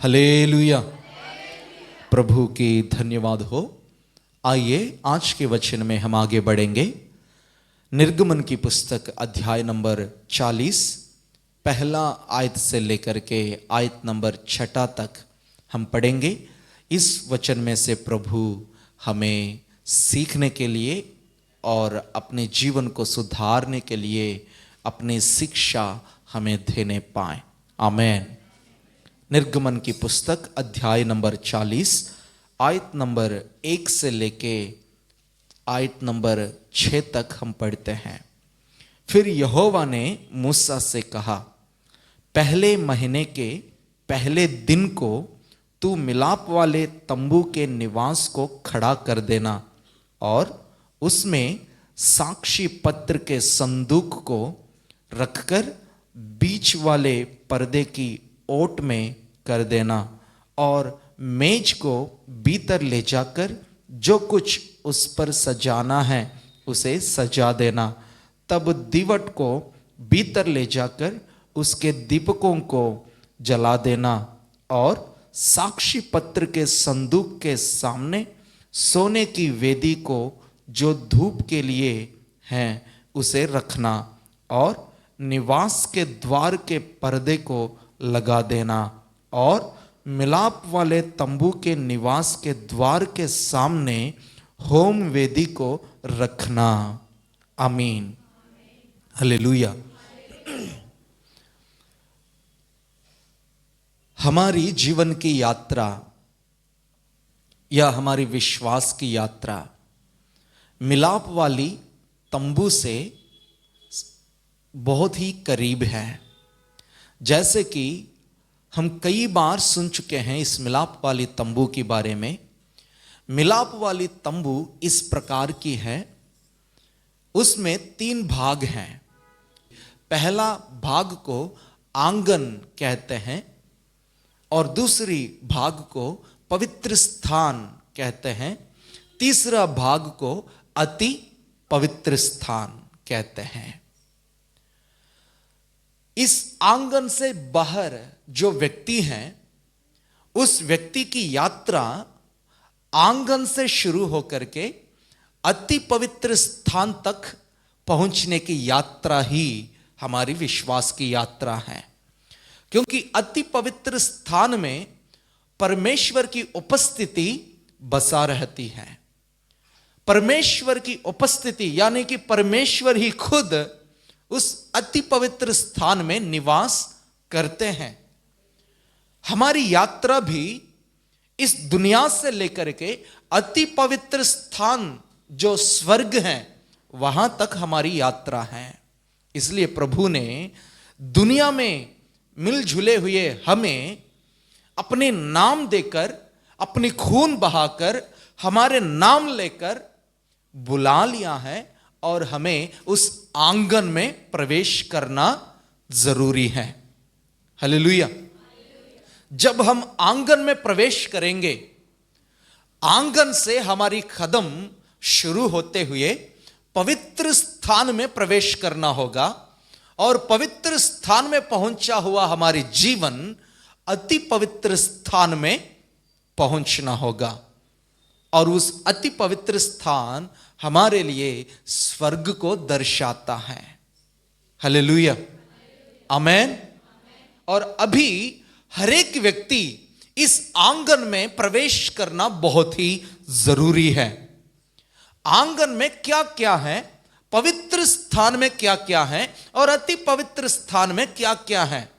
Hallelujah. प्रभु की धन्यवाद हो। आइए आज के वचन में हम आगे बढ़ेंगे। निर्गमन की पुस्तक अध्याय नंबर 40 पहला आयत से लेकर के आयत नंबर 6 तक हम पढ़ेंगे। इस वचन में से प्रभु हमें सीखने के लिए और अपने जीवन को सुधारने के लिए अपनी शिक्षा हमें देने पाए। आमीन। निर्गमन की पुस्तक अध्याय नंबर 40 आयत नंबर 1 से लेके आयत नंबर 6 तक हम पढ़ते हैं। फिर यहोवा ने मूसा से कहा, पहले महीने के पहले दिन को तू मिलाप वाले तंबू के निवास को खड़ा कर देना और उसमें साक्षी पत्र के संदूक को रखकर बीच वाले पर्दे की ओट में कर देना और मेज को भीतर ले जाकर जो कुछ उस पर सजाना है उसे सजा देना। तब दीवट को भीतर ले जाकर उसके दीपकों को जला देना और साक्षी पत्र के संदूक के सामने सोने की वेदी को जो धूप के लिए है उसे रखना और निवास के द्वार के पर्दे को लगा देना और मिलाप वाले तंबू के निवास के द्वार के सामने होम वेदी को रखना। आमीन। हालेलुया। हमारी जीवन की यात्रा या हमारी विश्वास की यात्रा मिलाप वाली तंबू से बहुत ही करीब है। जैसे कि हम कई बार सुन चुके हैं इस मिलाप वाली तंबू के बारे में। मिलाप वाली तंबू इस प्रकार की है, उसमें 3 भाग हैं। पहला भाग को आंगन कहते हैं और दूसरी भाग को पवित्र स्थान कहते हैं, तीसरा भाग को अति पवित्र स्थान कहते हैं। इस आंगन से बाहर जो व्यक्ति हैं उस व्यक्ति की यात्रा आंगन से शुरू होकर के अति पवित्र स्थान तक पहुंचने की यात्रा ही हमारी विश्वास की यात्रा है। क्योंकि अति पवित्र स्थान में परमेश्वर की उपस्थिति बसा रहती है। परमेश्वर की उपस्थिति यानी कि परमेश्वर ही खुद उस अति पवित्र स्थान में निवास करते हैं। हमारी यात्रा भी इस दुनिया से लेकर के अति पवित्र स्थान जो स्वर्ग है वहां तक हमारी यात्रा है। इसलिए प्रभु ने दुनिया में मिलजुले हुए हमें अपने नाम देकर, अपनी खून बहाकर, हमारे नाम लेकर बुला लिया है और हमें उस आंगन में प्रवेश करना जरूरी है। हालेलुया। जब हम आंगन में प्रवेश करेंगे, आंगन से हमारी कदम शुरू होते हुए पवित्र स्थान में प्रवेश करना होगा और पवित्र स्थान में पहुंचा हुआ हमारी जीवन अति पवित्र स्थान में पहुंचना होगा और उस अति पवित्र स्थान हमारे लिए स्वर्ग को दर्शाता है। हालेलुया। आमीन। और अभी हर एक व्यक्ति इस आंगन में प्रवेश करना बहुत ही जरूरी है। आंगन में क्या क्या है, पवित्र स्थान में क्या क्या है और अति पवित्र स्थान में क्या क्या है।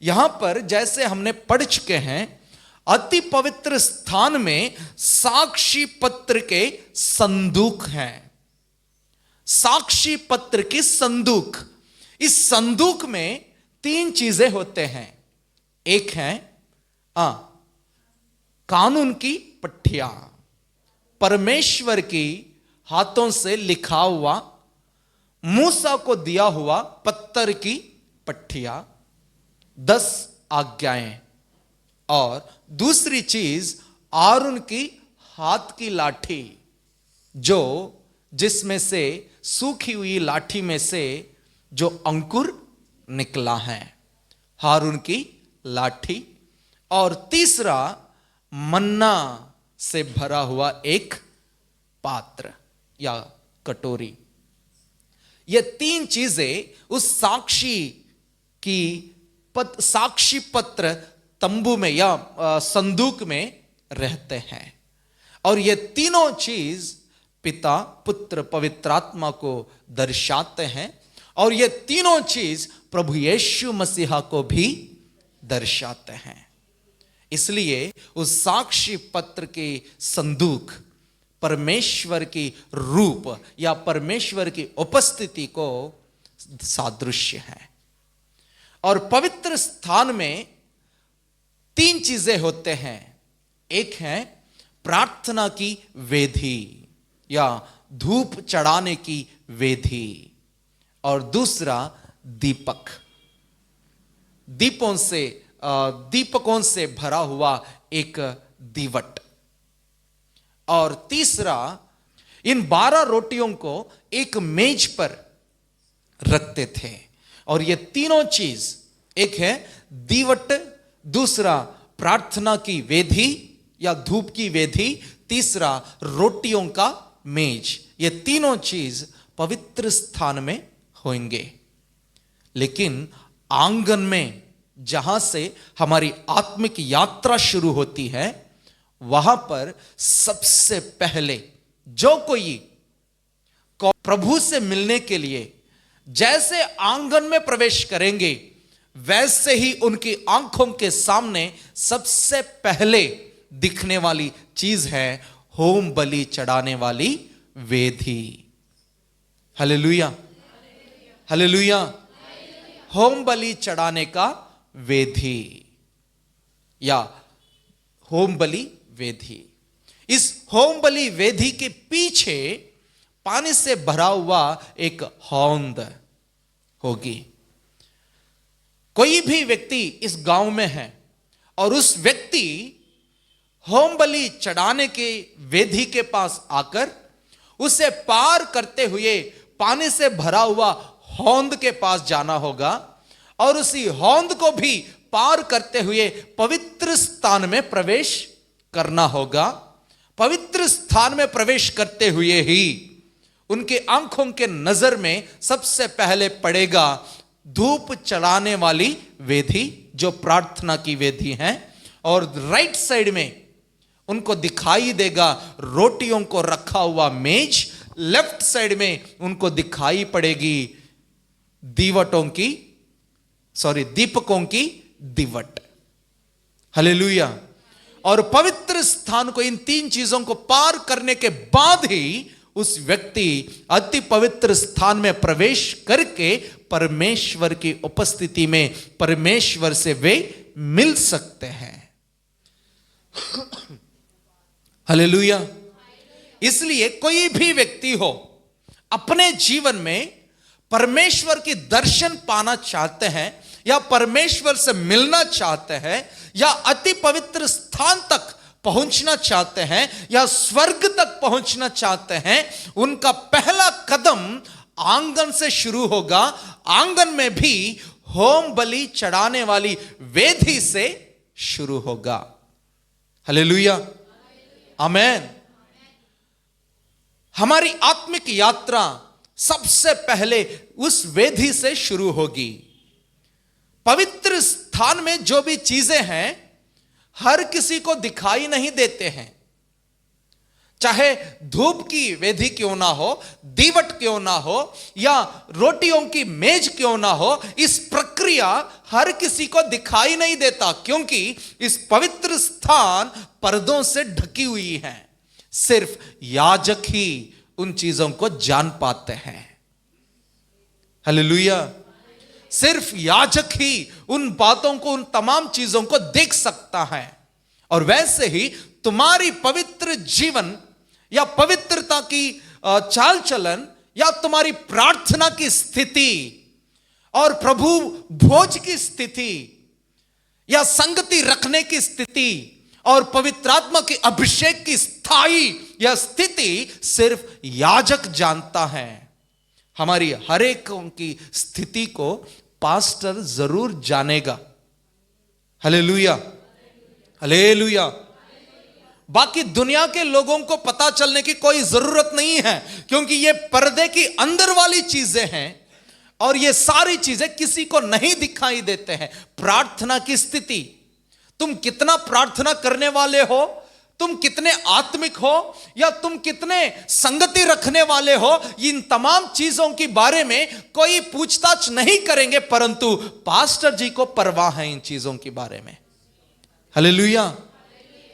यहां पर जैसे हमने पढ़ चुके हैं, अति पवित्र स्थान में साक्षी पत्र के संदूक हैं। साक्षी पत्र की संदूक। इस संदूक में 3 चीजें होते हैं। एक है कानून की पट्टियां, परमेश्वर की हाथों से लिखा हुआ, मूसा को दिया हुआ पत्थर की पट्टियां, 10 आज्ञाएं। और दूसरी चीज आरोन की हाथ की लाठी, जो जिसमें से सूखी हुई लाठी में से जो अंकुर निकला है। हारून की लाठी और तीसरा मन्ना से भरा हुआ एक पात्र या कटोरी। ये तीन चीजें उस साक्षी पत्र तंबू में या संदूक में रहते हैं। और ये तीनों चीज पिता, पुत्र, पवित्र आत्मा को दर्शाते हैं। और ये तीनों चीज प्रभु यीशु मसीहा को भी दर्शाते हैं। इसलिए उस साक्षी पत्र के संदूक परमेश्वर की रूप या परमेश्वर की उपस्थिति को सादृश्य है। और पवित्र स्थान में तीन चीजें होते हैं। एक है प्रार्थना की वेदी या धूप चढ़ाने की वेदी, और दूसरा दीपकों से भरा हुआ एक दीवट, और तीसरा इन 12 रोटियों को एक मेज पर रखते थे। और ये तीनों चीज, एक है दीवट, दूसरा प्रार्थना की वेदी या धूप की वेदी, तीसरा रोटियों का मेज, ये तीनों चीज पवित्र स्थान में होंगे। लेकिन आंगन में जहां से हमारी आत्मिक यात्रा शुरू होती है, वहां पर सबसे पहले जो कोई प्रभु से मिलने के लिए जैसे आंगन में प्रवेश करेंगे, वैसे ही उनकी आंखों के सामने सबसे पहले दिखने वाली चीज है होम बलि चढ़ाने वाली वेदी। Hallelujah, hallelujah. होम बलि चढ़ाने का वेदी या होम बलि वेदी। इस होम बलि वेदी के पीछे पानी से भरा हुआ एक हौंद होगी। कोई भी व्यक्ति इस गांव में है और उस व्यक्ति होम बलि चढ़ाने के वेदी के पास आकर उसे पार करते हुए पानी से भरा हुआ हौंद के पास जाना होगा, और उसी हौंद को भी पार करते हुए पवित्र स्थान में प्रवेश करना होगा। पवित्र स्थान में प्रवेश करते हुए ही उनके आंखों के नजर में सबसे पहले पड़ेगा धूप चढ़ाने वाली वेदी, जो प्रार्थना की वेदी है, और राइट साइड में उनको दिखाई देगा रोटियों को रखा हुआ मेज, लेफ्ट साइड में उनको दिखाई पड़ेगी दीपकों की दीवट। हालेलुया। और पवित्र स्थान को, इन तीन चीजों को पार करने के बाद ही उस व्यक्ति अति पवित्र स्थान में प्रवेश करके परमेश्वर की उपस्थिति में परमेश्वर से वे मिल सकते हैं। हालेलुया। इसलिए कोई भी व्यक्ति हो अपने जीवन में परमेश्वर की दर्शन पाना चाहते हैं या परमेश्वर से मिलना चाहते हैं या अति पवित्र स्थान तक पहुंचना चाहते हैं या स्वर्ग तक पहुंचना चाहते हैं, उनका पहला कदम आंगन से शुरू होगा। आंगन में भी होम बलि चढ़ाने वाली वेदी से शुरू होगा। हालेलुया, आमेन। हमारी आत्मिक यात्रा सबसे पहले उस वेदी से शुरू होगी। पवित्र स्थान में जो भी चीजें हैं हर किसी को दिखाई नहीं देते हैं, चाहे धूप की वेदी क्यों ना हो, दीवट क्यों ना हो या रोटियों की मेज क्यों ना हो, इस प्रक्रिया हर किसी को दिखाई नहीं देता, क्योंकि इस पवित्र स्थान पर्दों से ढकी हुई है। सिर्फ याजक ही उन चीजों को जान पाते हैं। हालेलुया। सिर्फ याजक ही उन बातों को, उन तमाम चीजों को देख सकता है। और वैसे ही तुम्हारी पवित्र जीवन या पवित्रता की चाल चलन या तुम्हारी प्रार्थना की स्थिति और प्रभु भोज की स्थिति या संगति रखने की स्थिति और पवित्र आत्मा के अभिषेक की स्थायी या स्थिति सिर्फ याजक जानता है। हमारी हर एक की स्थिति को पास्टर जरूर जानेगा। Hallelujah, hallelujah. बाकी दुनिया के लोगों को पता चलने की कोई जरूरत नहीं है, क्योंकि ये पर्दे की अंदर वाली चीजें हैं और ये सारी चीजें किसी को नहीं दिखाई देते हैं। प्रार्थना की स्थिति, तुम कितना प्रार्थना करने वाले हो, तुम कितने आत्मिक हो, या तुम कितने संगति रखने वाले हो, इन तमाम चीजों के बारे में कोई पूछताछ नहीं करेंगे, परंतु पास्टर जी को परवाह है इन चीजों के बारे में। हालेलुया।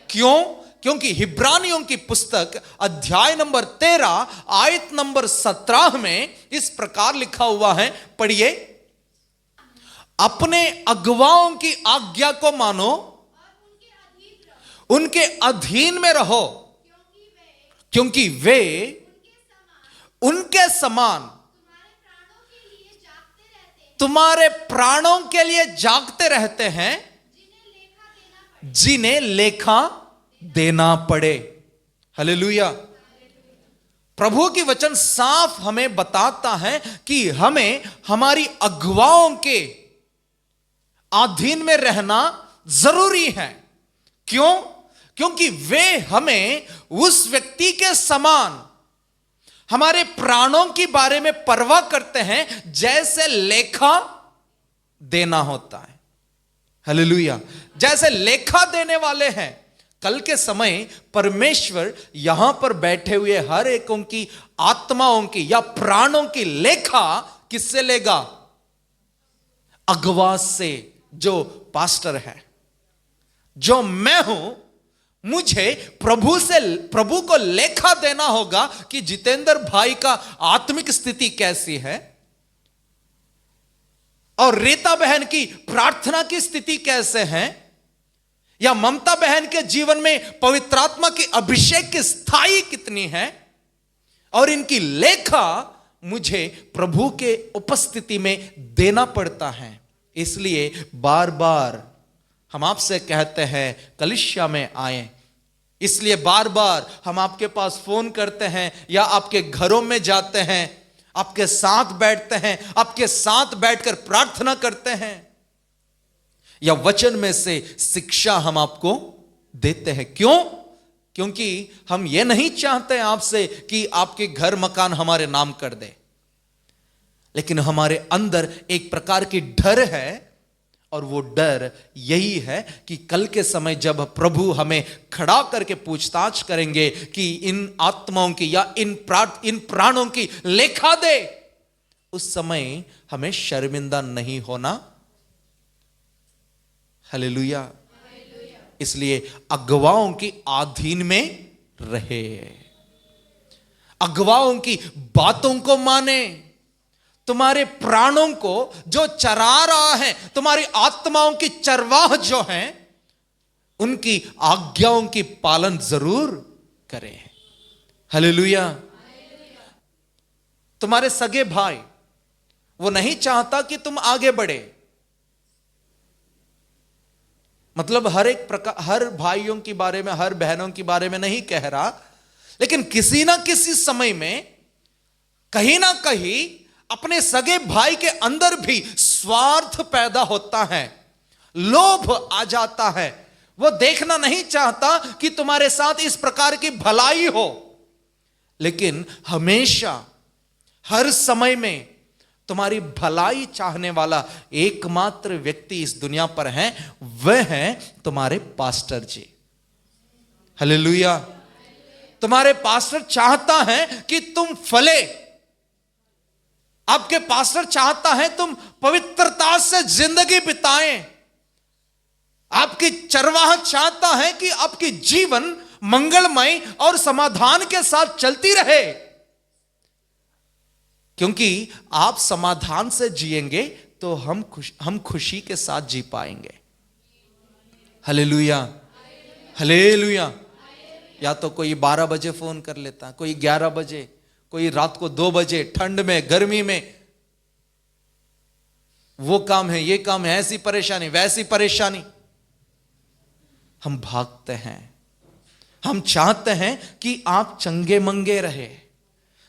क्यों? क्योंकि हिब्रानियों की पुस्तक अध्याय नंबर 13 आयत नंबर 17 में इस प्रकार लिखा हुआ है, पढ़िए। अपने अगुवाओं की आज्ञा को मानो, उनके अधीन में रहो, क्योंकि वे उनके समान तुम्हारे प्राणों के लिए जागते रहते हैं, जिन्हें लेखा देना पड़े। हालेलुया। प्रभु की वचन साफ हमें बताता है कि हमें हमारी अगुवाओं के अधीन में रहना जरूरी है। क्यों? क्योंकि वे हमें उस व्यक्ति के समान हमारे प्राणों के बारे में परवाह करते हैं, जैसे लेखा देना होता है। हालेलुया। जैसे लेखा देने वाले हैं। कल के समय परमेश्वर यहां पर बैठे हुए हर एकों की आत्माओं की या प्राणों की लेखा किससे लेगा? अगवा से, जो पास्टर है, जो मैं हूं। मुझे प्रभु को लेखा देना होगा कि जितेंद्र भाई का आत्मिक स्थिति कैसी है, और रीता बहन की प्रार्थना की स्थिति कैसे है, या ममता बहन के जीवन में पवित्र आत्मा की अभिषेक की स्थाई कितनी है, और इनकी लेखा मुझे प्रभु के उपस्थिति में देना पड़ता है। इसलिए बार बार हम आपसे कहते हैं कलीसिया में आए, इसलिए बार बार हम आपके पास फोन करते हैं या आपके घरों में जाते हैं, आपके साथ बैठते हैं, आपके साथ बैठकर प्रार्थना करते हैं, या वचन में से शिक्षा हम आपको देते हैं। क्यों? क्योंकि हम ये नहीं चाहते आपसे कि आपके घर मकान हमारे नाम कर दे, लेकिन हमारे अंदर एक प्रकार की डर है, और वो डर यही है कि कल के समय जब प्रभु हमें खड़ा करके पूछताछ करेंगे कि इन आत्माओं की या इन प्राणों की लेखा दे, उस समय हमें शर्मिंदा नहीं होना। हालेलुया। इसलिए अगुवाओं की अधीन में रहे, अगुवाओं की बातों को माने, तुम्हारे प्राणों को जो चरा रहा है, तुम्हारी आत्माओं की चरवाह जो है, उनकी आज्ञाओं की पालन जरूर करें। हालेलुया। तुम्हारे सगे भाई, वो नहीं चाहता कि तुम आगे बढ़े। मतलब हर एक प्रकार, हर भाइयों के बारे में, हर बहनों के बारे में नहीं कह रहा, लेकिन किसी ना किसी समय में कहीं ना कहीं अपने सगे भाई के अंदर भी स्वार्थ पैदा होता है, लोभ आ जाता है। वो देखना नहीं चाहता कि तुम्हारे साथ इस प्रकार की भलाई हो, लेकिन हमेशा हर समय में तुम्हारी भलाई चाहने वाला एकमात्र व्यक्ति इस दुनिया पर है, वह है तुम्हारे पास्टर जी। हालेलुया। तुम्हारे पास्टर चाहता है कि तुम फले, आपके पास्टर चाहता है तुम पवित्रता से जिंदगी बिताएं, आपकी चरवाह चाहता है कि आपकी जीवन मंगलमय और समाधान के साथ चलती रहे, क्योंकि आप समाधान से जिएंगे तो हम खुशी के साथ जी पाएंगे। हालेलुया। हालेलुया। या तो कोई 12 बजे फोन कर लेता, कोई 11 बजे, कोई रात को 2 बजे, ठंड में, गर्मी में, वो काम है, ये काम है, ऐसी परेशानी, वैसी परेशानी। हम भागते हैं। हम चाहते हैं कि आप चंगे मंगे रहे,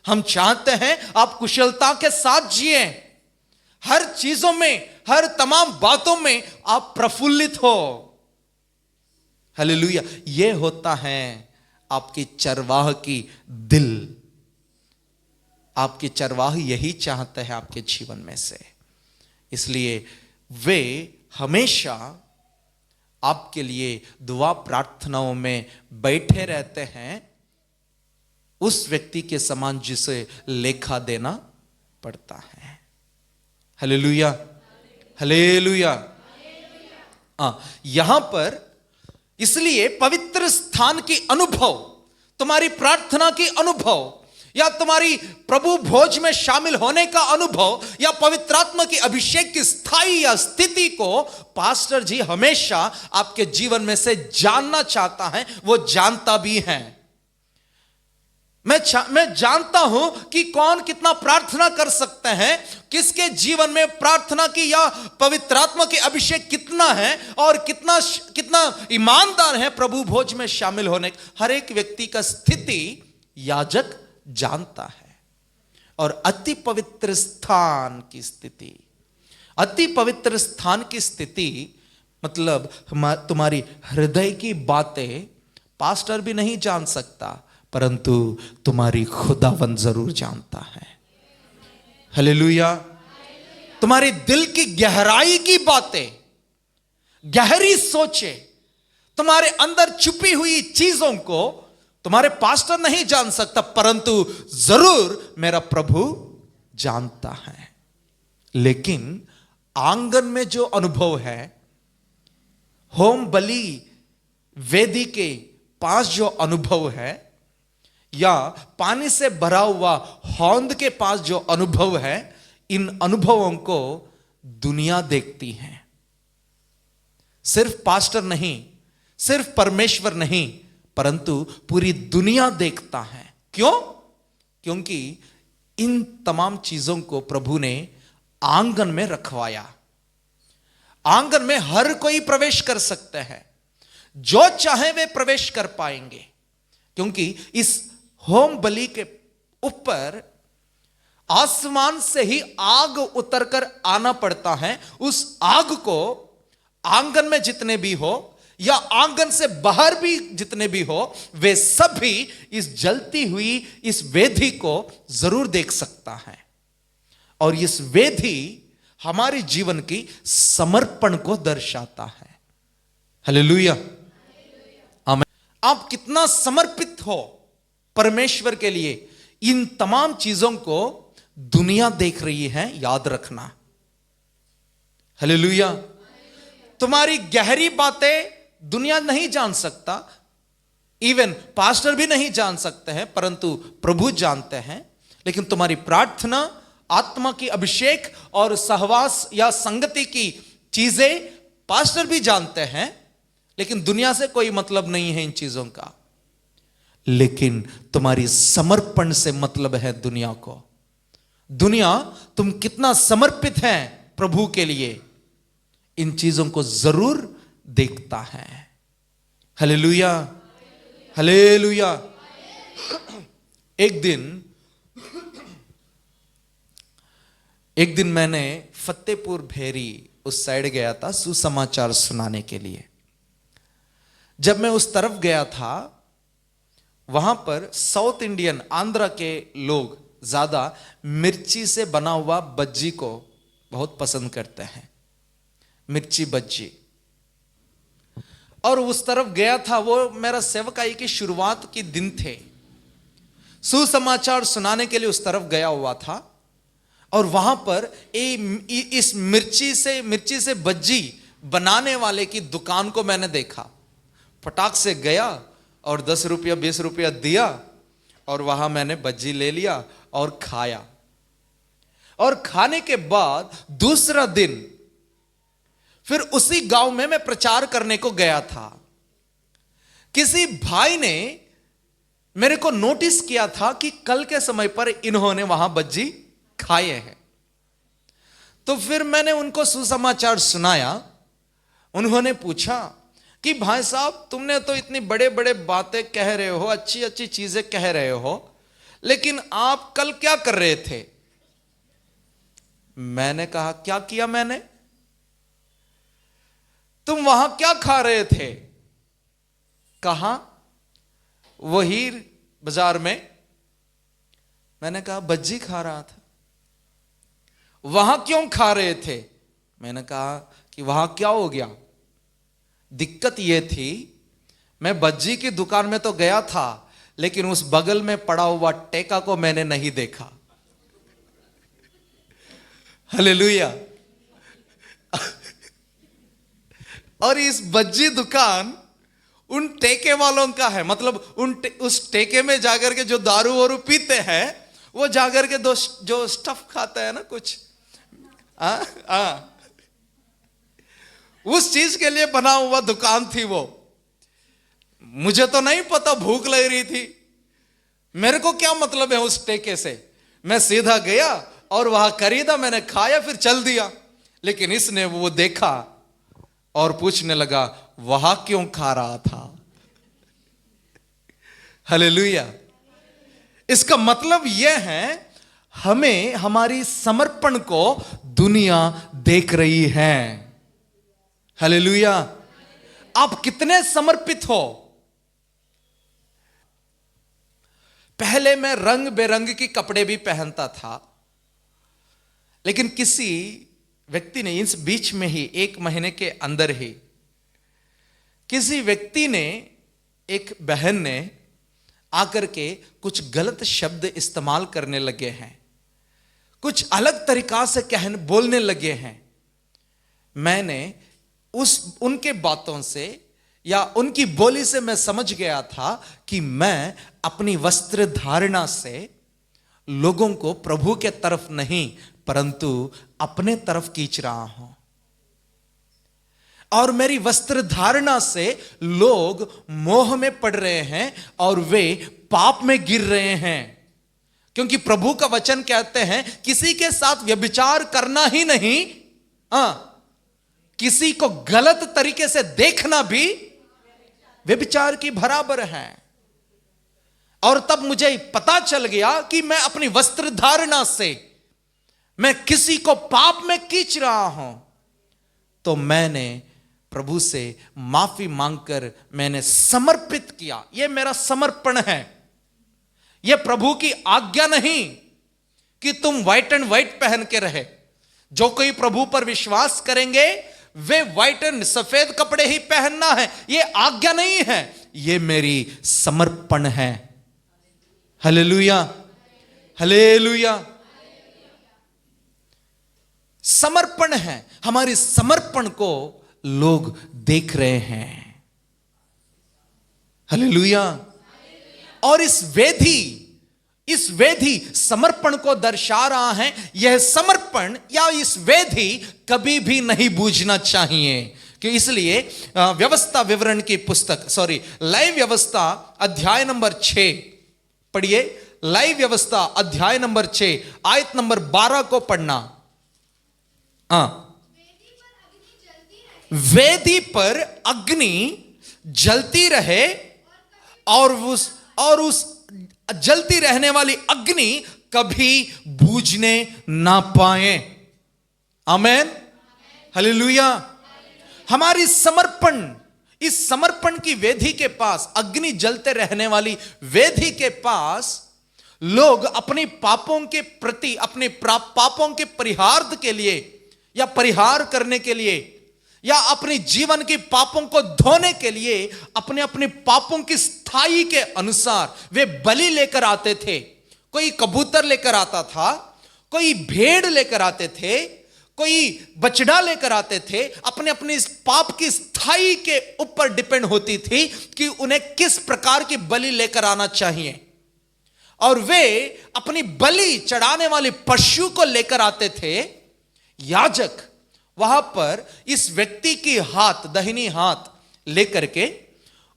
हम चाहते हैं आप कुशलता के साथ जिए, हर चीजों में, हर तमाम बातों में आप प्रफुल्लित हो। हालेलुया। ये होता है आपकी चरवाह की दिल। आपके चरवाह यही चाहते हैं आपके जीवन में से, इसलिए वे हमेशा आपके लिए दुआ प्रार्थनाओं में बैठे रहते हैं, उस व्यक्ति के समान जिसे लेखा देना पड़ता है। Hallelujah, hallelujah. यहां पर इसलिए पवित्र स्थान की अनुभव, तुम्हारी प्रार्थना की अनुभव, या तुम्हारी प्रभु भोज में शामिल होने का अनुभव, या पवित्र आत्मा की अभिषेक की स्थायी या स्थिति को पास्टर जी हमेशा आपके जीवन में से जानना चाहता है, वो जानता भी है। मैं जानता हूं कि कौन कितना प्रार्थना कर सकते हैं, किसके जीवन में प्रार्थना की या पवित्र आत्मा की अभिषेक कितना है, और कितना ईमानदार है प्रभु भोज में शामिल होने। हर एक व्यक्ति का स्थिति याजक जानता है। और अति पवित्र स्थान की स्थिति, अति पवित्र स्थान की स्थिति मतलब तुम्हारी हृदय की बातें पास्टर भी नहीं जान सकता, परंतु तुम्हारी खुदावंद जरूर जानता है। हालेलुया। तुम्हारे दिल की गहराई की बातें, गहरी सोचे, तुम्हारे अंदर छुपी हुई चीजों को तुम्हारे पास्टर नहीं जान सकता, परंतु जरूर मेरा प्रभु जानता है। लेकिन आंगन में जो अनुभव है, होम बलि वेदी के पास जो अनुभव है, या पानी से भरा हुआ हौंद के पास जो अनुभव है, इन अनुभवों को दुनिया देखती है। सिर्फ पास्टर नहीं, सिर्फ परमेश्वर नहीं, परंतु पूरी दुनिया देखता है। क्यों? क्योंकि इन तमाम चीजों को प्रभु ने आंगन में रखवाया। आंगन में हर कोई प्रवेश कर सकते हैं, जो चाहे वे प्रवेश कर पाएंगे, क्योंकि इस होम बलि के ऊपर आसमान से ही आग उतरकर आना पड़ता है। उस आग को आंगन में जितने भी हो या आंगन से बाहर भी जितने भी हो, वे सभी इस जलती हुई इस वेदी को जरूर देख सकता है। और इस वेदी हमारे जीवन की समर्पण को दर्शाता है। हालेलुया, आमीन। आप कितना समर्पित हो परमेश्वर के लिए, इन तमाम चीजों को दुनिया देख रही है, याद रखना। हालेलुया। तुम्हारी गहरी बातें दुनिया नहीं जान सकता, इवन पास्टर भी नहीं जान सकते हैं, परंतु प्रभु जानते हैं। लेकिन तुम्हारी प्रार्थना, आत्मा की अभिषेक और सहवास या संगति की चीजें पास्टर भी जानते हैं, लेकिन दुनिया से कोई मतलब नहीं है इन चीजों का। लेकिन तुम्हारी समर्पण से मतलब है दुनिया को। दुनिया तुम कितना समर्पित हैं प्रभु के लिए, इन चीजों को जरूर देखता है। Hallelujah, hallelujah. एक दिन मैंने फतेहपुर भेरी उस साइड गया था सुसमाचार सुनाने के लिए। जब मैं उस तरफ गया था, वहां पर साउथ इंडियन, आंध्रा के लोग ज्यादा मिर्ची से बना हुआ बज्जी को बहुत पसंद करते हैं, मिर्ची बज्जी। और उस तरफ गया था, वो मेरा सेवकाई की शुरुआत के दिन थे, सुसमाचार सुनाने के लिए उस तरफ गया हुआ था। और वहां पर इस मिर्ची से बज्जी बनाने वाले की दुकान को मैंने देखा। फटाक से गया और 10 रुपया 20 रुपया दिया, और वहां मैंने बज्जी ले लिया और खाया। और खाने के बाद दूसरा दिन फिर उसी गांव में मैं प्रचार करने को गया था। किसी भाई ने मेरे को नोटिस किया था कि कल के समय पर इन्होंने वहां बज्जी खाए हैं। तो फिर मैंने उनको सुसमाचार सुनाया। उन्होंने पूछा कि भाई साहब, तुमने तो इतनी बड़े बड़े बातें कह रहे हो, अच्छी अच्छी चीजें कह रहे हो, लेकिन आप कल क्या कर रहे थे? मैंने कहा, क्या किया मैंने? तुम वहां क्या खा रहे थे? कहा? वही बाजार में। मैंने कहा बज्जी खा रहा था। वहां क्यों खा रहे थे? मैंने कहा कि वहां क्या हो गया? दिक्कत यह थी, मैं बज्जी की दुकान में तो गया था, लेकिन उस बगल में पड़ा हुआ टेका को मैंने नहीं देखा। हालेलुया। और इस बज्जी दुकान उन टेके वालों का है, मतलब उस टेके में जाकर के जो दारू वारू पीते हैं, वो जाकर के जो स्टफ खाता है ना कुछ, उस चीज के लिए बना हुआ दुकान थी वो। मुझे तो नहीं पता, भूख लग रही थी, मेरे को क्या मतलब है उस टेके से। मैं सीधा गया और वहां खरीदा, मैंने खाया, फिर चल दिया। लेकिन इसने वो देखा और पूछने लगा वहां क्यों खा रहा था। हालेलुया। इसका मतलब यह है, हमें हमारी समर्पण को दुनिया देख रही है। हालेलुया। आप कितने समर्पित हो? पहले मैं रंग बेरंग के कपड़े भी पहनता था, लेकिन किसी व्यक्ति ने, इस बीच में ही 1 महीने के अंदर ही किसी व्यक्ति ने, एक बहन ने आकर के कुछ गलत शब्द इस्तेमाल करने लगे हैं, कुछ अलग तरीका से बोलने लगे हैं। मैंने उनके बातों से या उनकी बोली से मैं समझ गया था कि मैं अपनी वस्त्र धारणा से लोगों को प्रभु के तरफ नहीं परंतु अपने तरफ खींच रहा हूं, और मेरी वस्त्र धारणा से लोग मोह में पड़ रहे हैं और वे पाप में गिर रहे हैं। क्योंकि प्रभु का वचन कहते हैं किसी के साथ व्यभिचार करना ही नहीं, किसी को गलत तरीके से देखना भी व्यभिचार की बराबर है। और तब मुझे पता चल गया कि मैं अपनी वस्त्र धारणा से मैं किसी को पाप में खींच रहा हूं। तो मैंने प्रभु से माफी मांगकर मैंने समर्पित किया। यह मेरा समर्पण है। यह प्रभु की आज्ञा नहीं कि तुम व्हाइट एंड व्हाइट पहन के रहे। जो कोई प्रभु पर विश्वास करेंगे वे व्हाइट एंड सफेद कपड़े ही पहनना है, यह आज्ञा नहीं है, यह मेरी समर्पण है। Hallelujah, hallelujah. समर्पण है। हमारी समर्पण को लोग देख रहे हैं। हालेलुया। और इस वेदी समर्पण को दर्शा रहा है। यह समर्पण या इस वेदी कभी भी नहीं बूझना चाहिए। कि इसलिए व्यवस्था विवरण की पुस्तक, लाइव व्यवस्था अध्याय नंबर 6 पढ़िए। लाइव व्यवस्था अध्याय नंबर 6 आयत नंबर 12 को पढ़ना। वेदी पर अग्नि जलती रहे और उस जलती रहने वाली अग्नि कभी बूझने ना पाए। आमेन, हालेलुया। हमारी समर्पण, इस समर्पण की वेदी के पास, अग्नि जलते रहने वाली वेदी के पास लोग अपने पापों के प्रति, अपने पापों के परिहार के लिए या परिहार करने के लिए या अपने जीवन के पापों को धोने के लिए अपने अपने पापों की स्थाई के अनुसार वे बलि लेकर आते थे। कोई कबूतर लेकर आता था, कोई भेड़ लेकर आते थे, कोई बछड़ा लेकर आते थे। अपने अपने इस पाप की स्थाई के ऊपर डिपेंड होती थी कि उन्हें किस प्रकार की बलि लेकर आना चाहिए। और वे अपनी बलि चढ़ाने वाले पशु को लेकर आते थे। याजक वहां पर इस व्यक्ति की हाथ, दाहिनी हाथ लेकर के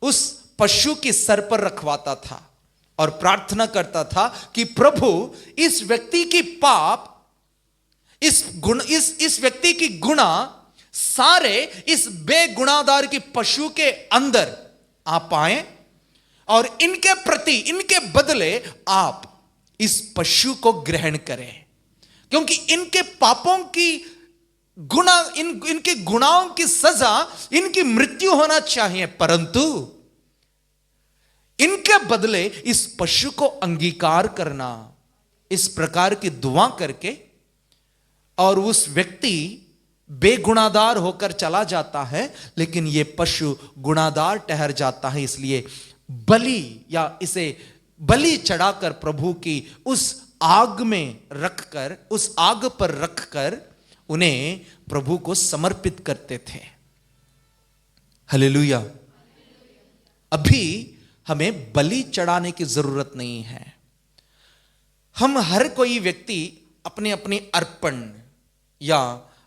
उस पशु की सर पर रखवाता था और प्रार्थना करता था कि प्रभु इस व्यक्ति की पाप, इस व्यक्ति की गुना सारे इस बेगुनादार की पशु के अंदर आ पाए और इनके प्रति, इनके बदले आप इस पशु को ग्रहण करें। क्योंकि इनके पापों की गुना, इनके गुनाहों की सजा, इनकी मृत्यु होना चाहिए, परंतु इनके बदले इस पशु को अंगीकार करना, इस प्रकार की दुआ करके, और उस व्यक्ति बेगुनादार होकर चला जाता है, लेकिन यह पशु गुनादार ठहर जाता है। इसलिए बलि या इसे बलि चढ़ाकर प्रभु की उस आग में रखकर, उस आग पर रखकर उन्हें प्रभु को समर्पित करते थे। हालेलुया। अभी हमें बलि चढ़ाने की जरूरत नहीं है। हम हर कोई व्यक्ति अपने अपने अर्पण या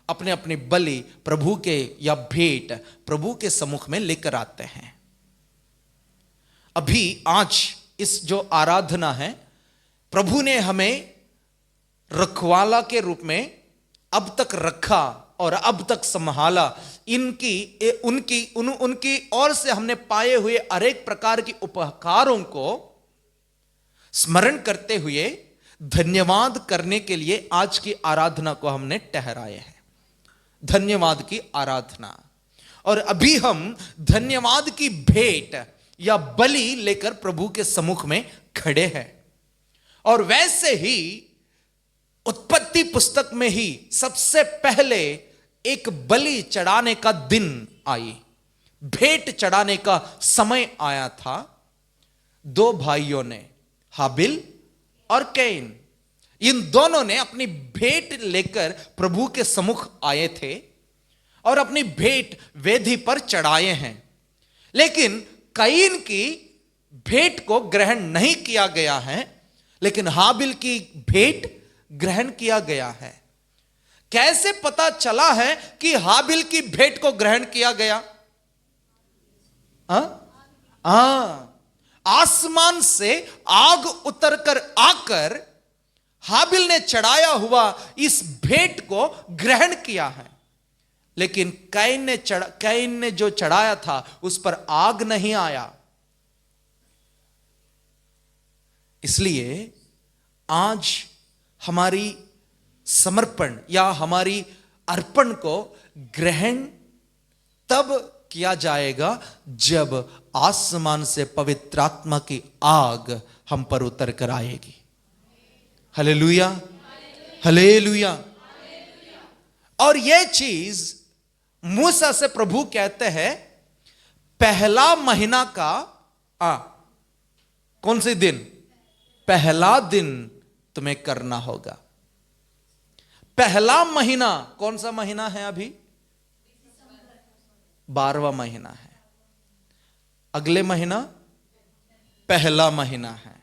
अपने अपने बलि प्रभु के या भेंट प्रभु के सम्मुख में लेकर आते हैं। अभी आज इस जो आराधना है, प्रभु ने हमें रखवाला के रूप में अब तक रखा और अब तक संभाला। उनकी ओर से हमने पाए हुए अनेक प्रकार के उपकारों को स्मरण करते हुए धन्यवाद करने के लिए आज की आराधना को हमने ठहराए हैं। धन्यवाद की आराधना। और अभी हम धन्यवाद की भेंट या बलि लेकर प्रभु के सम्मुख में खड़े हैं। और वैसे ही उत्पत्ति पुस्तक में ही सबसे पहले एक बलि चढ़ाने का दिन आई, भेंट चढ़ाने का समय आया था। दो भाइयों ने, हाबिल और कैन, इन दोनों ने अपनी भेंट लेकर प्रभु के सम्मुख आए थे और अपनी भेंट वेदी पर चढ़ाए हैं। लेकिन कैन की भेंट को ग्रहण नहीं किया गया है, लेकिन हाबिल की भेंट ग्रहण किया गया है। कैसे पता चला है कि हाबिल की भेंट को ग्रहण किया गया? आसमान से आग उतरकर आकर हाबिल ने चढ़ाया हुआ इस भेंट को ग्रहण किया है। लेकिन कैन ने जो चढ़ाया था उस पर आग नहीं आया। इसलिए आज हमारी समर्पण या हमारी अर्पण को ग्रहण तब किया जाएगा जब आसमान से पवित्र आत्मा की आग हम पर उतर कर आएगी। Hallelujah, hallelujah. और यह चीज मूसा से प्रभु कहते हैं, पहला महीना का कौन से दिन? पहला दिन तुम्हें करना होगा। पहला महीना कौन सा महीना है? अभी 12वां महीना है। अगले महीना पहला महीना है।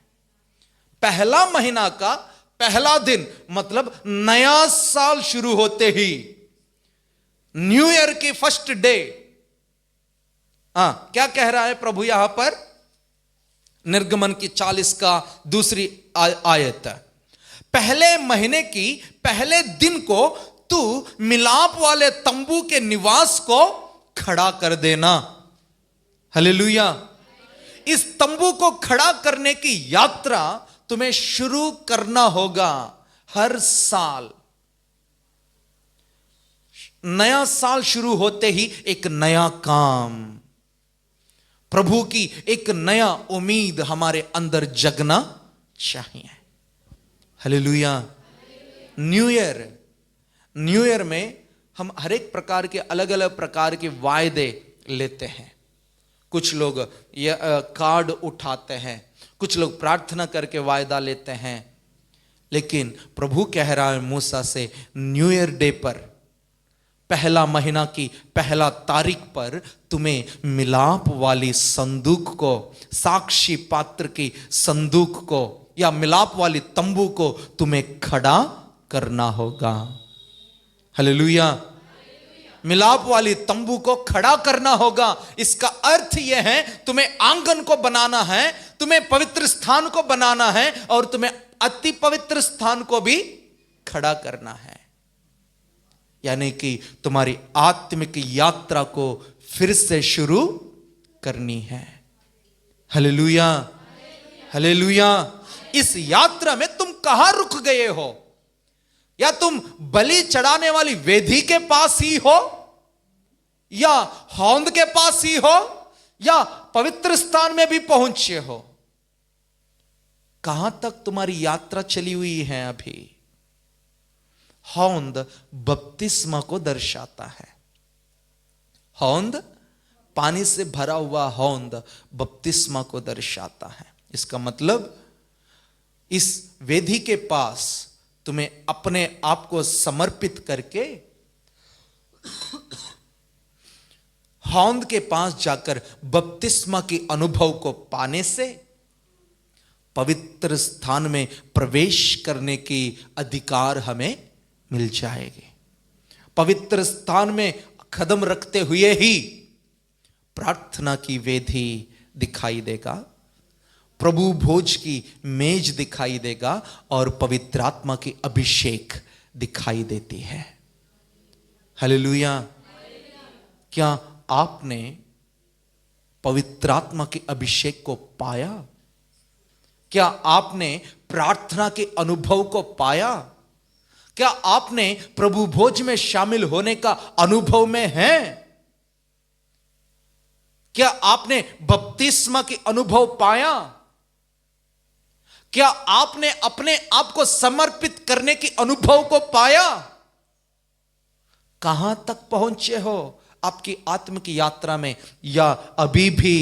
पहला महीना का पहला दिन मतलब नया साल शुरू होते ही, न्यू ईयर की फर्स्ट डे। क्या कह रहा है प्रभु यहां पर? निर्गमन की 40 का दूसरी आयत, पहले महीने की पहले दिन को तू मिलाप वाले तंबू के निवास को खड़ा कर देना। हालेलुया। इस तंबू को खड़ा करने की यात्रा तुम्हें शुरू करना होगा। हर साल नया साल शुरू होते ही एक नया काम, प्रभु की एक नया उम्मीद हमारे अंदर जगना चाहिए। हालेलुया। न्यू ईयर में हम हर एक प्रकार के अलग अलग प्रकार के वायदे लेते हैं। कुछ लोग कार्ड उठाते हैं, कुछ लोग प्रार्थना करके वायदा लेते हैं। लेकिन प्रभु कह रहा है मूसा से, न्यू ईयर डे पर, पहला महीना की पहला तारीख पर तुम्हें मिलाप वाली संदूक को, साक्षी पात्र की संदूक को या मिलाप वाली तंबू को तुम्हें खड़ा करना होगा। हालेलुया। मिलाप वाली तंबू को खड़ा करना होगा। इसका अर्थ यह है तुम्हें आंगन को बनाना है, तुम्हें पवित्र स्थान को बनाना है और तुम्हें अति पवित्र स्थान को भी खड़ा करना है। यानी कि तुम्हारी आत्मिक यात्रा को फिर से शुरू करनी है। Hallelujah, hallelujah. इस यात्रा में तुम कहां रुक गए हो? या तुम बलि चढ़ाने वाली वेदी के पास ही हो, या हौंद के पास ही हो, या पवित्र स्थान में भी पहुंचे हो। कहां तक तुम्हारी यात्रा चली हुई है अभी? हौंद बपतिस्मा को दर्शाता है। हौंद, पानी से भरा हुआ हौंद बपतिस्मा को दर्शाता है। इसका मतलब इस वेदी के पास तुम्हें अपने आप को समर्पित करके हौंद के पास जाकर बपतिस्मा की अनुभव को पाने से पवित्र स्थान में प्रवेश करने की अधिकार हमें मिल जाएगी। पवित्र स्थान में कदम रखते हुए ही प्रार्थना की वेदी दिखाई देगा, प्रभु भोज की मेज दिखाई देगा और पवित्र आत्मा की अभिषेक दिखाई देती है। हालेलुया। क्या आपने पवित्र आत्मा के अभिषेक को पाया? क्या आपने प्रार्थना के अनुभव को पाया? क्या आपने प्रभु भोज में शामिल होने का अनुभव में है? क्या आपने बपतिस्मा के अनुभव पाया? क्या आपने अपने आप को समर्पित करने के अनुभव को पाया? कहां तक पहुंचे हो आपकी आत्म की यात्रा में, या अभी भी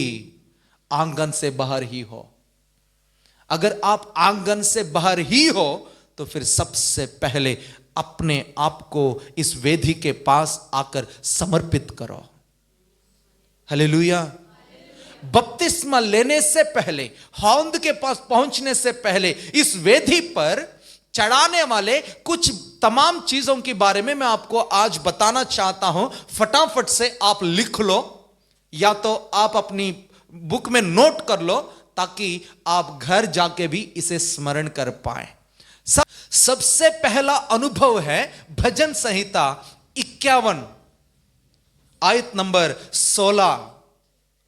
आंगन से बाहर ही हो? अगर आप आंगन से बाहर ही हो तो फिर सबसे पहले अपने आप को इस वेदी के पास आकर समर्पित करो। हालेलुया। बपतिस्मा लेने से पहले, हौंद के पास पहुंचने से पहले, इस वेदी पर चढ़ाने वाले कुछ तमाम चीजों के बारे में मैं आपको आज बताना चाहता हूं। फटाफट से आप लिख लो, या तो आप अपनी बुक में नोट कर लो ताकि आप घर जाके भी इसे स्मरण कर पाए। सबसे पहला अनुभव है भजन संहिता 51 आयत नंबर 16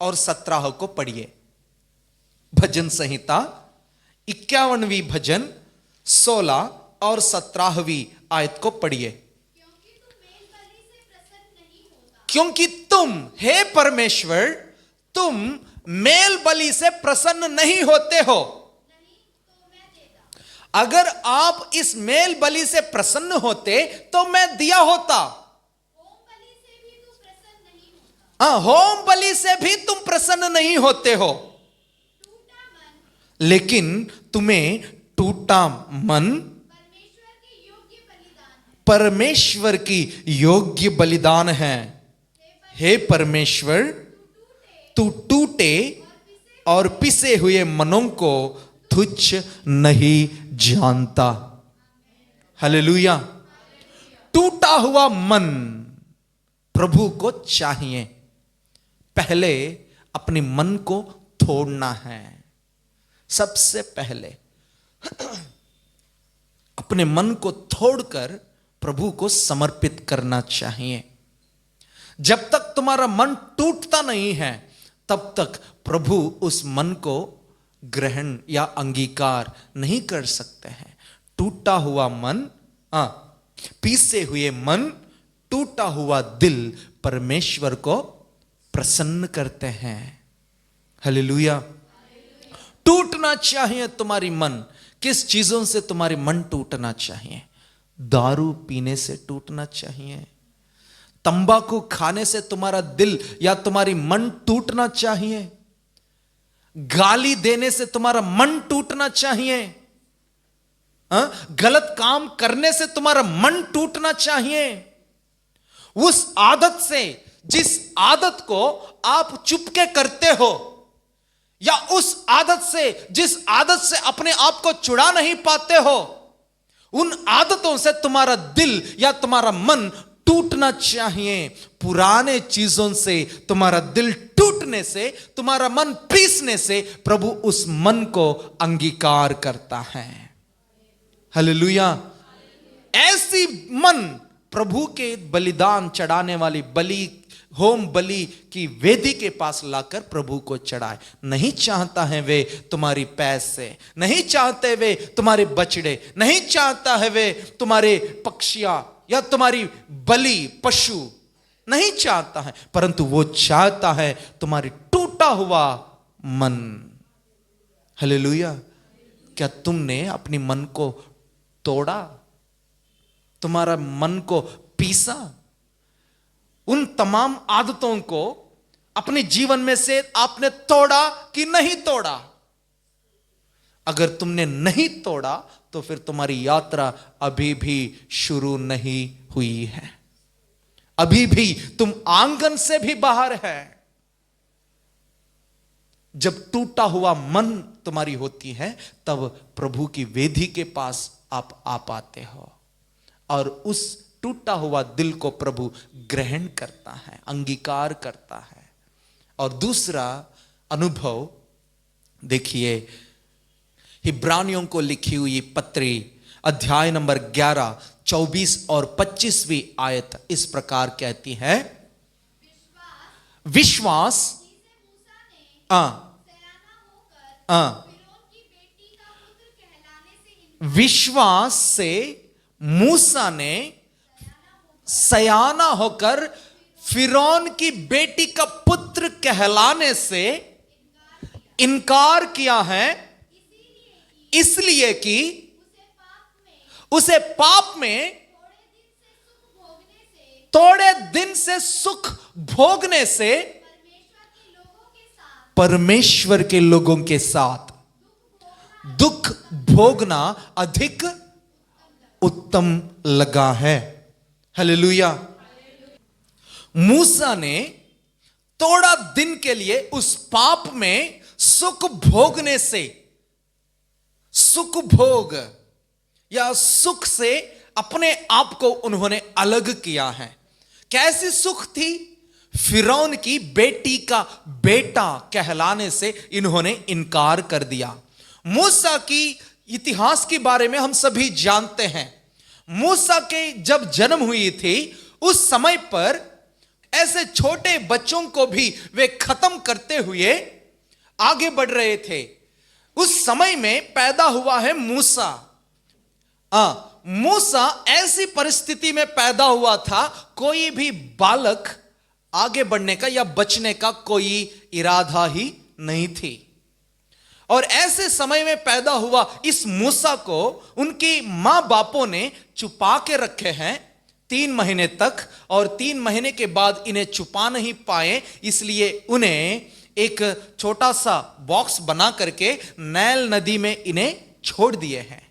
और 17 को पढ़िए। भजन संहिता 51वीं भजन 16 और 17वीं आयत को पढ़िए। क्योंकि तुम, हे परमेश्वर, तुम मेल बलि से प्रसन्न नहीं होते हो। अगर आप इस मेल बलि से प्रसन्न होते तो मैं दिया होता। होम बलि से भी तुम प्रसन्न नहीं होते हो, लेकिन तुम्हें टूटा मन परमेश्वर की योग्य बलिदान है। हे परमेश्वर, तू टूटे और पिसे हुए मनों को तुच्छ नहीं जानता। हालेलुया। टूटा हुआ मन प्रभु को चाहिए। पहले अपने मन को तोड़ना है। सबसे पहले अपने मन को तोड़कर प्रभु को समर्पित करना चाहिए। जब तक तुम्हारा मन टूटता नहीं है तब तक प्रभु उस मन को ग्रहण या अंगीकार नहीं कर सकते हैं। टूटा हुआ मन, पीसे हुए मन, टूटा हुआ दिल परमेश्वर को प्रसन्न करते हैं। हालेलुया। टूटना चाहिए तुम्हारी मन। किस चीजों से तुम्हारी मन टूटना चाहिए? दारू पीने से टूटना चाहिए। तंबाकू खाने से तुम्हारा दिल या तुम्हारी मन टूटना चाहिए। गाली देने से तुम्हारा मन टूटना चाहिए। गलत काम करने से तुम्हारा मन टूटना चाहिए। उस आदत से, जिस आदत को आप चुपके करते हो, या उस आदत से, जिस आदत से अपने आप को छुड़ा नहीं पाते हो, उन आदतों से तुम्हारा दिल या तुम्हारा मन टूटना चाहिए। पुराने चीजों से तुम्हारा दिल टूटने से, तुम्हारा मन पीसने से प्रभु उस मन को अंगीकार करता है। हालेलुया। ऐसी मन प्रभु के बलिदान चढ़ाने वाली बलि, होम बलि की वेदी के पास लाकर प्रभु को चढ़ाए। नहीं चाहता है वे तुम्हारी पैसे, नहीं चाहते वे तुम्हारे बछड़े, नहीं चाहता है वे तुम्हारे पक्षियां या तुम्हारी बलि पशु, नहीं चाहता है, परंतु वो चाहता है तुम्हारी टूटा टूटा हुआ मन। हालेलुया। क्या तुमने अपनी मन को तोड़ा? तुम्हारा मन को पीसा? उन तमाम आदतों को अपने जीवन में से आपने तोड़ा कि नहीं तोड़ा? अगर तुमने नहीं तोड़ा तो फिर तुम्हारी यात्रा अभी भी शुरू नहीं हुई है। अभी भी तुम आंगन से भी बाहर है। जब टूटा हुआ मन तुम्हारी होती है तब प्रभु की वेदी के पास आप आ पाते हो, और उस टूटा हुआ दिल को प्रभु ग्रहण करता है, अंगीकार करता है। और दूसरा अनुभव देखिए, हिब्रानियों को लिखी हुई पत्री अध्याय नंबर 11, 24 और 25वीं आयत इस प्रकार कहती है, विश्वास विश्वास से मूसा ने सयाना होकर फिरौन की बेटी का पुत्र कहलाने से इनकार किया है, इसलिए कि उसे पाप में थोड़े दिन से सुख भोगने से परमेश्वर के लोगों के साथ दुख भोगना अधिक उत्तम लगा है। हालेलुया। मूसा ने थोड़ा दिन के लिए उस पाप में सुख भोगने से, सुख भोग या सुख से अपने आप को उन्होंने अलग किया है। कैसी सुख थी? फिरौन की बेटी का बेटा कहलाने से इन्होंने इनकार कर दिया। मूसा की इतिहास के बारे में हम सभी जानते हैं। मूसा के जब जन्म हुई थी उस समय पर ऐसे छोटे बच्चों को भी वे खत्म करते हुए आगे बढ़ रहे थे। उस समय में पैदा हुआ है मूसा। मूसा ऐसी परिस्थिति में पैदा हुआ था, कोई भी बालक आगे बढ़ने का या बचने का कोई इरादा ही नहीं थी। और ऐसे समय में पैदा हुआ इस मूसा को उनकी मां बापों ने छुपा के रखे हैं 3 महीने तक, और 3 महीने के बाद इन्हें छुपा नहीं पाए, इसलिए उन्हें एक छोटा सा बॉक्स बना करके नैल नदी में इन्हें छोड़ दिए हैं।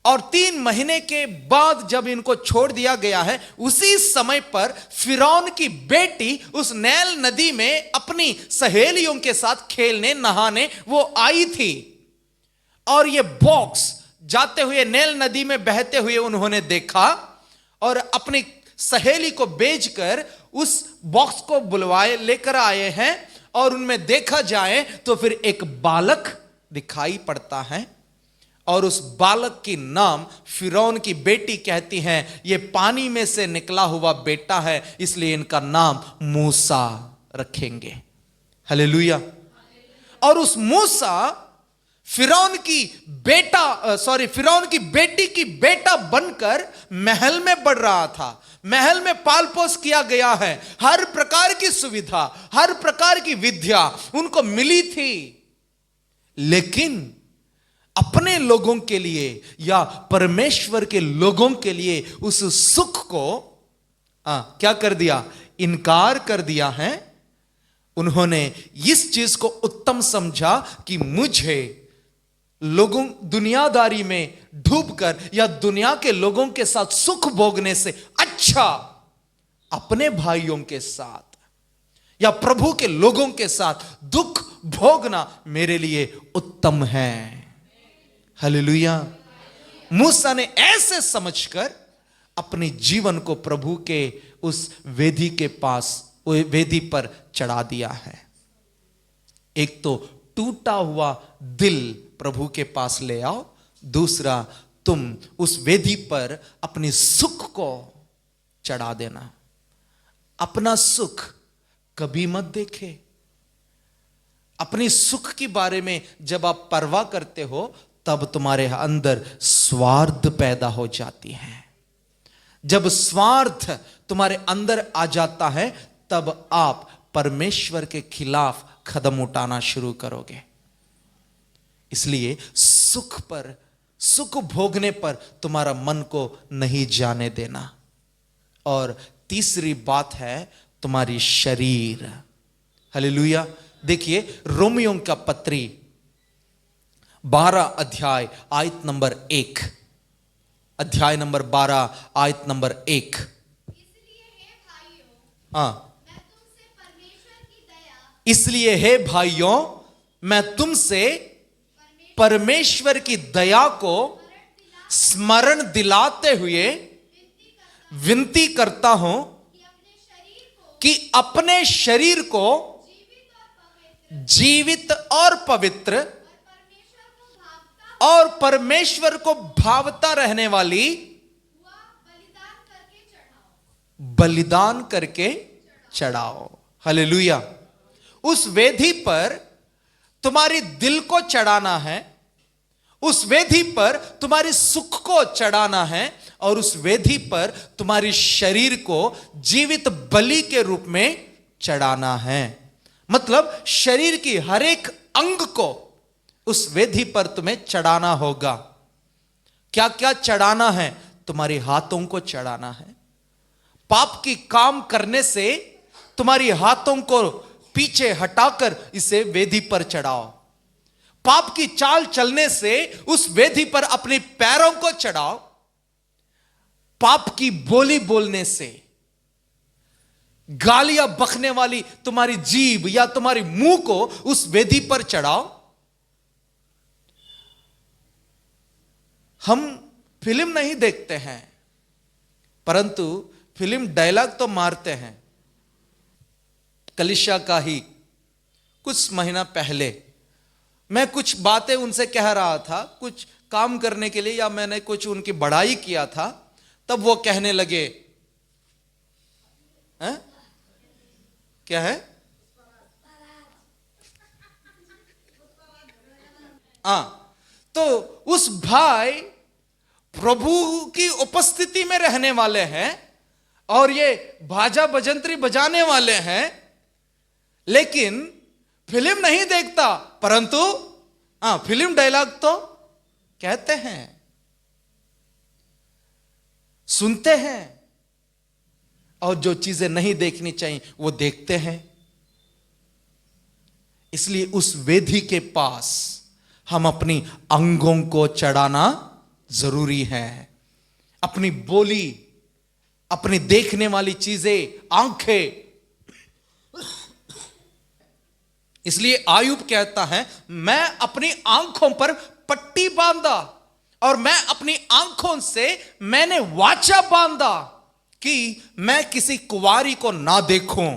और 3 महीने के बाद जब इनको छोड़ दिया गया है, उसी समय पर फिरौन की बेटी उस नैल नदी में अपनी सहेलियों के साथ खेलने नहाने वो आई थी। और ये बॉक्स जाते हुए नैल नदी में बहते हुए उन्होंने देखा, और अपनी सहेली को भेजकर उस बॉक्स को बुलवाए लेकर आए हैं। और उनमें देखा जाए तो फिर एक बालक दिखाई पड़ता है, और उस बालक की नाम फिरौन की बेटी कहती हैं, ये पानी में से निकला हुआ बेटा है, इसलिए इनका नाम मूसा रखेंगे। हालेलुया। और उस मूसा फिरौन की बेटी की बेटा बनकर महल में बढ़ रहा था। महल में पाल पोस किया गया है, हर प्रकार की सुविधा, हर प्रकार की विद्या उनको मिली थी, लेकिन अपने लोगों के लिए या परमेश्वर के लोगों के लिए उस सुख को क्या कर दिया? इनकार कर दिया है। उन्होंने इस चीज को उत्तम समझा कि मुझे लोगों दुनियादारी में डूबकर या दुनिया के लोगों के साथ सुख भोगने से अच्छा अपने भाइयों के साथ या प्रभु के लोगों के साथ दुख भोगना मेरे लिए उत्तम है। हालेलुया। मूसा ने ऐसे समझकर अपने जीवन को प्रभु के उस वेदी के पास, वेदी पर चढ़ा दिया है। एक तो टूटा हुआ दिल प्रभु के पास ले आओ, दूसरा तुम उस वेदी पर अपने सुख को चढ़ा देना। अपना सुख कभी मत देखे। अपनी सुख के बारे में जब आप परवाह करते हो तब तुम्हारे अंदर स्वार्थ पैदा हो जाती है। जब स्वार्थ तुम्हारे अंदर आ जाता है तब आप परमेश्वर के खिलाफ कदम उठाना शुरू करोगे। इसलिए सुख भोगने पर तुम्हारा मन को नहीं जाने देना। और तीसरी बात है तुम्हारी शरीर। हालेलुया। देखिए रोमियों का पत्री 12 अध्याय आयत नंबर 1, अध्याय नंबर 12 आयत नंबर 1। इसलिए हे भाइयों मैं तुमसे परमेश्वर की दया को स्मरण दिलाते हुए विनती करता हूं कि अपने शरीर को जीवित और पवित्र और परमेश्वर को भावता रहने वाली बलिदान करके चढ़ाओ। हालेलुया। उस वेदी पर तुम्हारी दिल को चढ़ाना है, उस वेदी पर तुम्हारी सुख को चढ़ाना है, और उस वेदी पर तुम्हारी शरीर को जीवित बलि के रूप में चढ़ाना है। मतलब शरीर की हर एक अंग को उस वेदी पर तुम्हें चढ़ाना होगा। क्या क्या चढ़ाना है? तुम्हारे हाथों को चढ़ाना है। पाप की काम करने से तुम्हारी हाथों को पीछे हटाकर इसे वेदी पर चढ़ाओ। पाप की चाल चलने से उस वेदी पर अपने पैरों को चढ़ाओ। पाप की बोली बोलने से, गालियां बकने वाली तुम्हारी जीभ या तुम्हारी मुंह को उस वेदी पर चढ़ाओ। हम फिल्म नहीं देखते हैं, परंतु फिल्म डायलॉग तो मारते हैं। कलीसिया का ही कुछ महीना पहले मैं कुछ बातें उनसे कह रहा था, कुछ काम करने के लिए, या मैंने कुछ उनकी बड़ाई किया था। तब वो कहने लगे, हैं? क्या है? तो उस भाई प्रभु की उपस्थिति में रहने वाले हैं और ये बाजा बजंतरी बजाने वाले हैं, लेकिन फिल्म नहीं देखता, परंतु फिल्म डायलॉग तो कहते हैं, सुनते हैं, और जो चीजें नहीं देखनी चाहिए वो देखते हैं। इसलिए उस वेदी के पास हम अपनी अंगों को चढ़ाना जरूरी है। अपनी बोली, अपनी देखने वाली चीजें, आंखें। इसलिए आयुब कहता है, मैं अपनी आंखों पर पट्टी बांधा और मैं अपनी आंखों से मैंने वाचा बांधा कि मैं किसी कुंवारी को ना देखूं।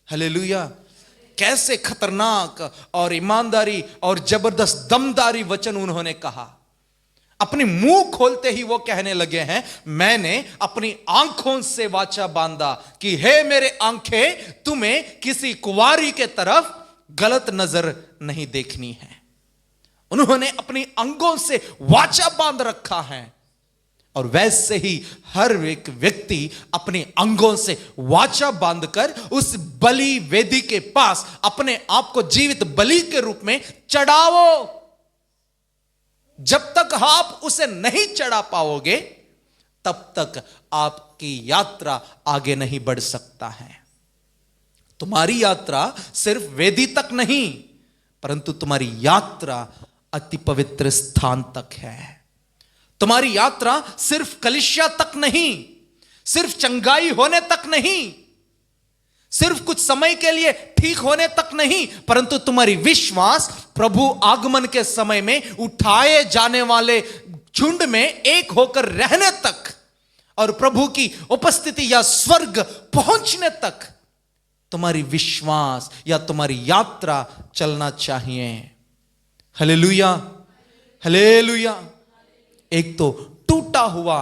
हालेलुया। कैसे खतरनाक और ईमानदारी और जबरदस्त दमदारी वचन उन्होंने कहा। अपनी मुंह खोलते ही वो कहने लगे हैं, मैंने अपनी आंखों से वाचा बांधा कि हे मेरे आंखें, तुम्हें किसी कुंवारी के तरफ गलत नजर नहीं देखनी है। उन्होंने अपनी अंगों से वाचा बांध रखा है। और वैसे ही हर एक व्यक्ति अपने अंगों से वाचा बांधकर उस बलि वेदी के पास अपने आप को जीवित बलि के रूप में चढ़ाओ। जब तक आप उसे नहीं चढ़ा पाओगे, तब तक आपकी यात्रा आगे नहीं बढ़ सकता है। तुम्हारी यात्रा सिर्फ वेदी तक नहीं, परंतु तुम्हारी यात्रा अति पवित्र स्थान तक है। तुम्हारी यात्रा सिर्फ कलीसिया तक नहीं, सिर्फ चंगाई होने तक नहीं, सिर्फ कुछ समय के लिए ठीक होने तक नहीं, परंतु तुम्हारी विश्वास प्रभु आगमन के समय में उठाए जाने वाले झुंड में एक होकर रहने तक और प्रभु की उपस्थिति या स्वर्ग पहुंचने तक तुम्हारी विश्वास या तुम्हारी यात्रा चलना चाहिए। Hallelujah, hallelujah. एक तो टूटा हुआ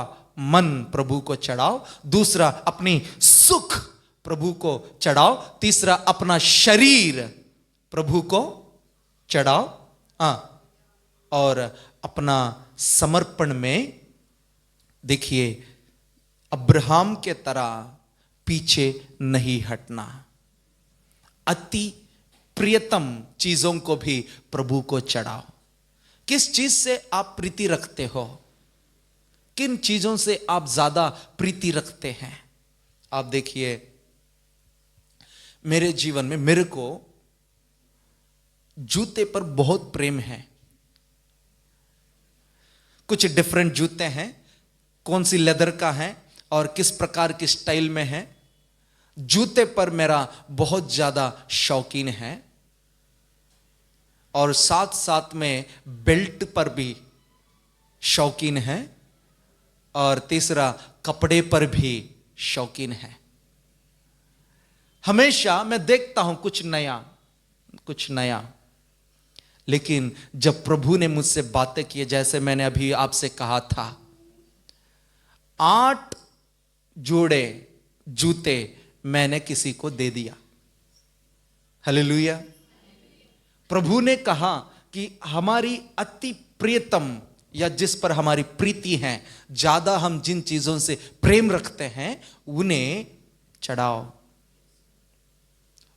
मन प्रभु को चढ़ाओ, दूसरा अपनी सुख प्रभु को चढ़ाओ, तीसरा अपना शरीर प्रभु को चढ़ाओ, और अपना समर्पण में देखिए अब्राहम के तरह पीछे नहीं हटना। अति प्रियतम चीजों को भी प्रभु को चढ़ाओ। किस चीज से आप प्रीति रखते हो? किन चीजों से आप ज्यादा प्रीति रखते हैं? आप देखिए, मेरे जीवन में मेरे को जूते पर बहुत प्रेम है। कुछ डिफरेंट जूते हैं, कौन सी लेदर का है और किस प्रकार की स्टाइल में है, जूते पर मेरा बहुत ज्यादा शौकीन है। और साथ साथ में बेल्ट पर भी शौकीन है, और तीसरा कपड़े पर भी शौकीन है। हमेशा मैं देखता हूं कुछ नया। लेकिन जब प्रभु ने मुझसे बातें की, जैसे मैंने अभी आपसे कहा था, 8 जोड़े जूते मैंने किसी को दे दिया। हालेलुया। प्रभु ने कहा कि हमारी अति प्रियतम, या जिस पर हमारी प्रीति है, ज्यादा हम जिन चीजों से प्रेम रखते हैं उन्हें चढ़ाओ,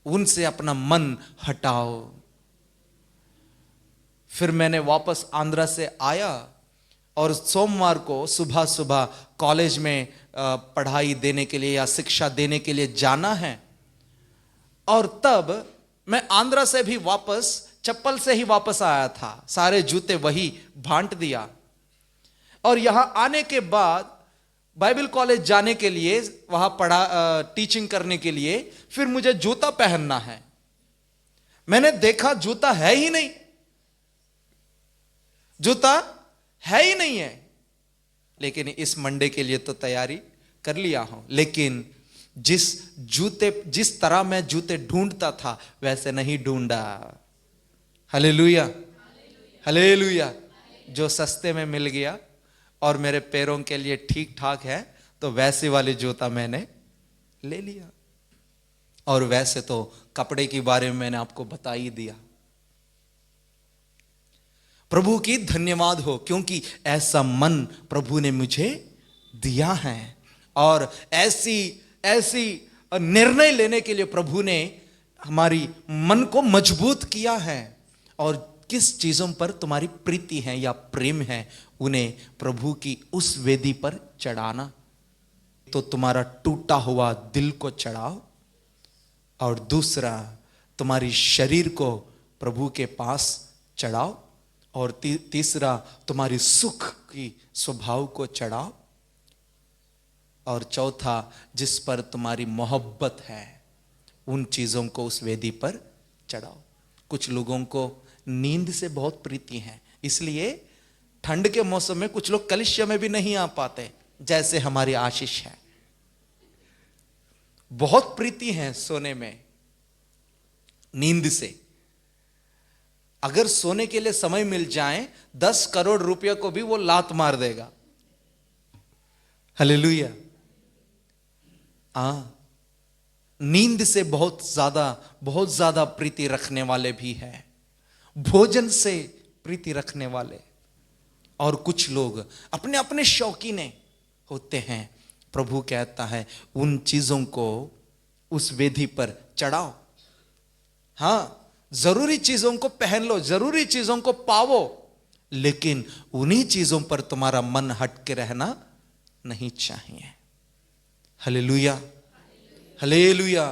उनसे अपना मन हटाओ। फिर मैंने वापस आंध्रा से आया और सोमवार को सुबह सुबह कॉलेज में पढ़ाई देने के लिए या शिक्षा देने के लिए जाना है। और तब मैं आंध्रा से भी वापस चप्पल से ही वापस आया था, सारे जूते वही बांट दिया। और यहां आने के बाद बाइबल कॉलेज जाने के लिए, वहां टीचिंग करने के लिए, फिर मुझे जूता पहनना है। मैंने देखा जूता है ही नहीं, जूता है ही नहीं है। लेकिन इस मंडे के लिए तो तैयारी कर लिया हूं। लेकिन जिस तरह मैं जूते ढूंढता था वैसे नहीं ढूंढा। Hallelujah, hallelujah. जो सस्ते में मिल गया और मेरे पैरों के लिए ठीक ठाक है, तो वैसे वाले जूता मैंने ले लिया। और वैसे तो कपड़े के बारे में मैंने आपको बता ही दिया। प्रभु की धन्यवाद हो, क्योंकि ऐसा मन प्रभु ने मुझे दिया है। और ऐसी निर्णय लेने के लिए प्रभु ने हमारी मन को मजबूत किया है। और किस चीजों पर तुम्हारी प्रीति है या प्रेम है, उन्हें प्रभु की उस वेदी पर चढ़ाना। तो तुम्हारा टूटा हुआ दिल को चढ़ाओ, और दूसरा तुम्हारी शरीर को प्रभु के पास चढ़ाओ, और तीसरा तुम्हारी सुख की स्वभाव को चढ़ाओ, और चौथा जिस पर तुम्हारी मोहब्बत है उन चीजों को उस वेदी पर चढ़ाओ। कुछ लोगों को नींद से बहुत प्रीति है, इसलिए ठंड के मौसम में कुछ लोग कलिसिया में भी नहीं आ पाते, जैसे हमारी आशीष है। बहुत प्रीति है सोने में, नींद से। अगर सोने के लिए समय मिल जाए, 10 करोड़ रुपया को भी वो लात मार देगा। हालेलुया। नींद से बहुत ज्यादा प्रीति रखने वाले भी हैं, भोजन से प्रीति रखने वाले। और कुछ लोग अपने अपने शौकीने होते हैं। प्रभु कहता है उन चीजों को उस वेदी पर चढ़ाओ। हां, जरूरी चीजों को पहन लो, जरूरी चीजों को पावो, लेकिन उन्हीं चीजों पर तुम्हारा मन हट के रहना नहीं चाहिए। Hallelujah, hallelujah.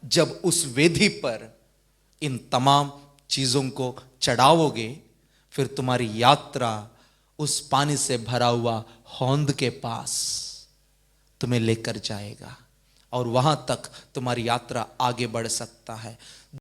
जब उस वेदी पर इन तमाम चीजों को चढ़ाओगे, फिर तुम्हारी यात्रा उस पानी से भरा हुआ होंद के पास तुम्हें लेकर जाएगा, और वहां तक तुम्हारी यात्रा आगे बढ़ सकता है।